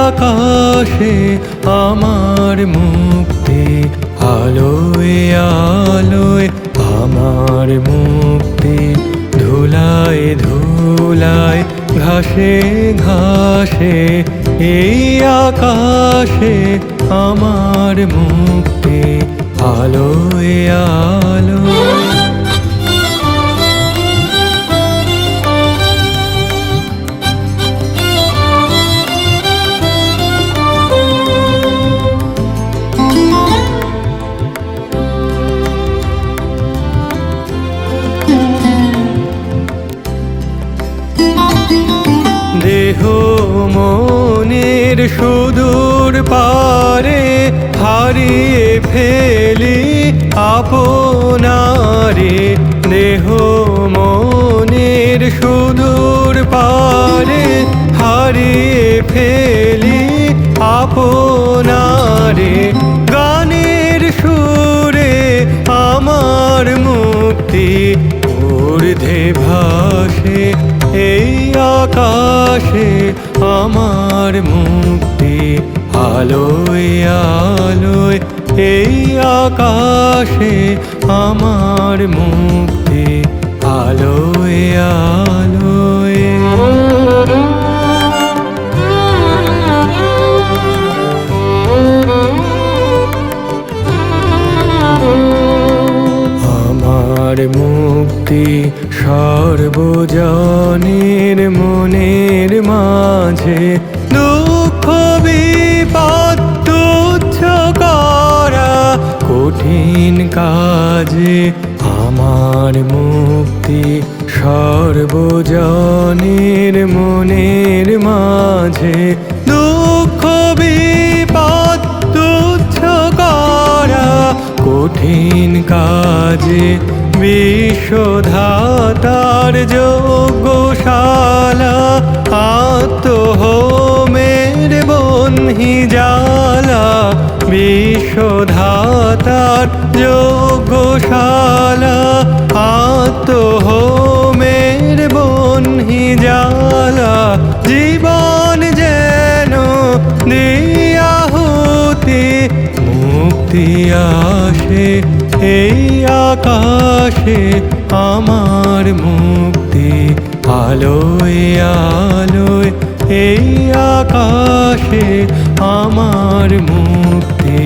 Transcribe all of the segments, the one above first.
আকাশে আমার মুক্তি, আলোয় আলোয় আমার মুক্তি, ধুলায় ধুলায় ঘাসে ঘাসে এই আকাশে আমার মুক্তি, আলোয় আলোয়। দেহ মনের সুদূর পারে হারিয়ে ফেলি আপনারে, দেহ মনের সুদূর পারে হারিয়ে ফেলি আপনারে, গানের সুরে আমার মুক্তি ঊর্ধ্বে ভাসে এই আকাশে আমার মুক্তি, আলোয় আলোয় এই আকাশে আমার মুক্তি, আলোয় আলোয়। আমার মুক্তি সর্বজনের মনের মাঝে, দুঃখ বিপদ তুচ্ছ করা কঠিন কাজে, আমার মুক্তি সর্বজনের মনের মাঝে, দুঃখ বিপদ তুচ্ছ করা কঠিন কাজে, বিশ্বধাতার যজ্ঞশালা আত্মহোমের বহ্নি জ্বালা, বিশ্বধাতার যজ্ঞশালা আত্মহোমের বহ্নি জ্বালা, জীবন যেন দিয়াহুতি মুক্তি আসে এই আকাশে আমার মুক্তি, আলোয় আলোয় এই আকাশে আমার মুক্তি,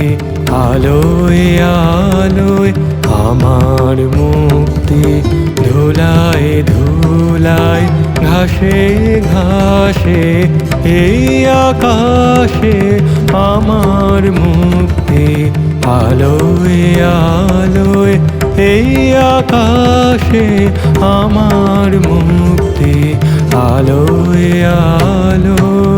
আলোয় আলোয় আমার মুক্তি, ধুলায় ধুলায় ঘাসে ঘাসে এই আকাশে আমার মুক্তি, আলোয় আলোয় এই আকাশে আমার মুক্তি, আলোয় আলোয়।